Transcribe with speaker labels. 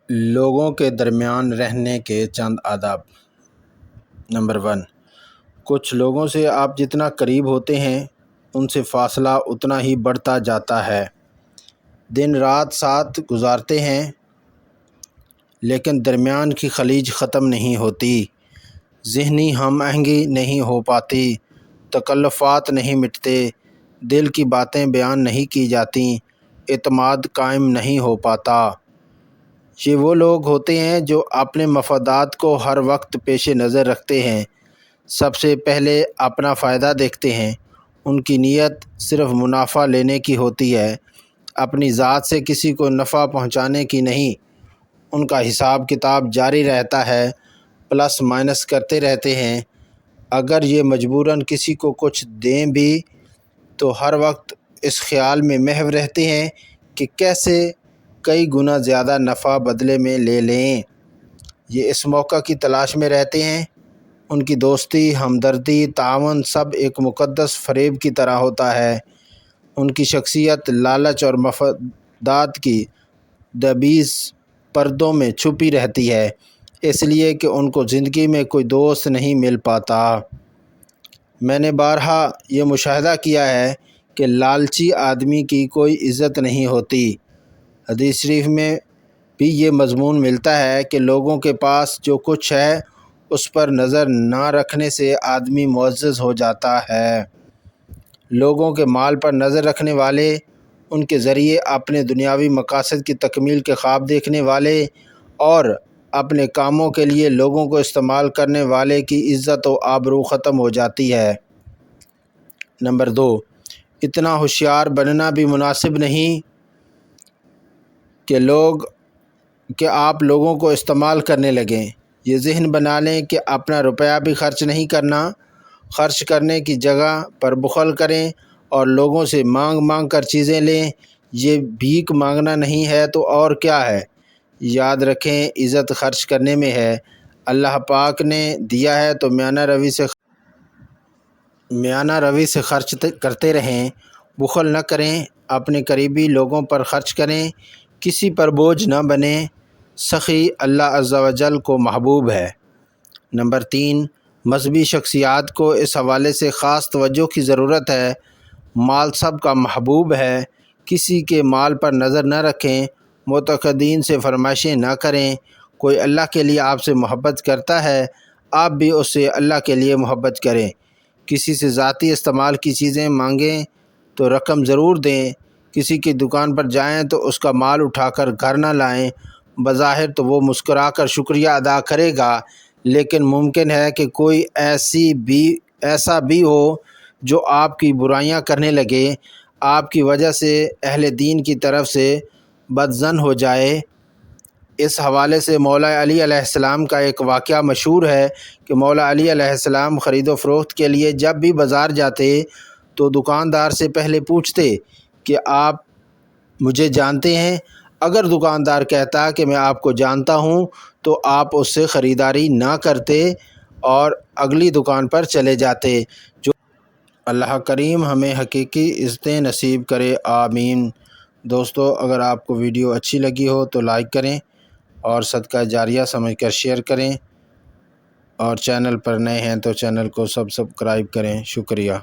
Speaker 1: لوگوں کے درمیان رہنے کے چند آداب۔ نمبر 1، کچھ لوگوں سے آپ جتنا قریب ہوتے ہیں ان سے فاصلہ اتنا ہی بڑھتا جاتا ہے۔ دن رات ساتھ گزارتے ہیں لیکن درمیان کی خلیج ختم نہیں ہوتی، ذہنی ہم آہنگی نہیں ہو پاتی، تکلفات نہیں مٹتے، دل کی باتیں بیان نہیں کی جاتیں، اعتماد قائم نہیں ہو پاتا۔ یہ وہ لوگ ہوتے ہیں جو اپنے مفادات کو ہر وقت پیش نظر رکھتے ہیں، سب سے پہلے اپنا فائدہ دیکھتے ہیں، ان کی نیت صرف منافع لینے کی ہوتی ہے، اپنی ذات سے کسی کو نفع پہنچانے کی نہیں۔ ان کا حساب کتاب جاری رہتا ہے، پلس مائنس کرتے رہتے ہیں۔ اگر یہ مجبوراً کسی کو کچھ دیں بھی تو ہر وقت اس خیال میں محو رہتے ہیں کہ کیسے کئی گنا زیادہ نفع بدلے میں لے لیں۔ یہ اس موقع کی تلاش میں رہتے ہیں۔ ان کی دوستی، ہمدردی، تعاون سب ایک مقدس فریب کی طرح ہوتا ہے۔ ان کی شخصیت لالچ اور مفادات کی دبیز پردوں میں چھپی رہتی ہے، اس لیے کہ ان کو زندگی میں کوئی دوست نہیں مل پاتا۔ میں نے بارہا یہ مشاہدہ کیا ہے کہ لالچی آدمی کی کوئی عزت نہیں ہوتی۔ حدیث شریف میں بھی یہ مضمون ملتا ہے کہ لوگوں کے پاس جو کچھ ہے اس پر نظر نہ رکھنے سے آدمی معزز ہو جاتا ہے۔ لوگوں کے مال پر نظر رکھنے والے، ان کے ذریعے اپنے دنیاوی مقاصد کی تکمیل کے خواب دیکھنے والے اور اپنے کاموں کے لیے لوگوں کو استعمال کرنے والے کی عزت و آبرو ختم ہو جاتی ہے۔ نمبر 2، اتنا ہوشیار بننا بھی مناسب نہیں کہ آپ لوگوں کو استعمال کرنے لگیں۔ یہ ذہن بنا لیں کہ اپنا روپیہ بھی خرچ نہیں کرنا، خرچ کرنے کی جگہ پر بخل کریں اور لوگوں سے مانگ مانگ کر چیزیں لیں۔ یہ بھیک مانگنا نہیں ہے تو اور کیا ہے۔ یاد رکھیں عزت خرچ کرنے میں ہے۔ اللہ پاک نے دیا ہے تو میانہ روی سے خرچ کرتے رہیں، بخل نہ کریں، اپنے قریبی لوگوں پر خرچ کریں، کسی پر بوجھ نہ بنیں۔ سخی اللہ عز و جل کو محبوب ہے۔ نمبر 3، مذہبی شخصیات کو اس حوالے سے خاص توجہ کی ضرورت ہے۔ مال سب کا محبوب ہے، کسی کے مال پر نظر نہ رکھیں، معتقدین سے فرمائشیں نہ کریں۔ کوئی اللہ کے لیے آپ سے محبت کرتا ہے، آپ بھی اس سے اللہ کے لیے محبت کریں۔ کسی سے ذاتی استعمال کی چیزیں مانگیں تو رقم ضرور دیں، کسی کی دکان پر جائیں تو اس کا مال اٹھا کر گھر نہ لائیں۔ بظاہر تو وہ مسکرا کر شکریہ ادا کرے گا، لیکن ممکن ہے کہ کوئی ایسا بھی ہو جو آپ کی برائیاں کرنے لگے، آپ کی وجہ سے اہل دین کی طرف سے بدظن ہو جائے۔ اس حوالے سے مولا علی علیہ السلام کا ایک واقعہ مشہور ہے کہ مولا علی علیہ السلام خرید و فروخت کے لیے جب بھی بازار جاتے تو دکاندار سے پہلے پوچھتے کہ آپ مجھے جانتے ہیں؟ اگر دکاندار کہتا کہ میں آپ کو جانتا ہوں تو آپ اس سے خریداری نہ کرتے اور اگلی دکان پر چلے جاتے۔ جو اللہ کریم ہمیں حقیقی عزتیں نصیب کرے، آمین۔ دوستو، اگر آپ کو ویڈیو اچھی لگی ہو تو لائک کریں اور صدقہ جاریہ سمجھ کر شیئر کریں، اور چینل پر نئے ہیں تو چینل کو سبسکرائب کریں۔ شکریہ۔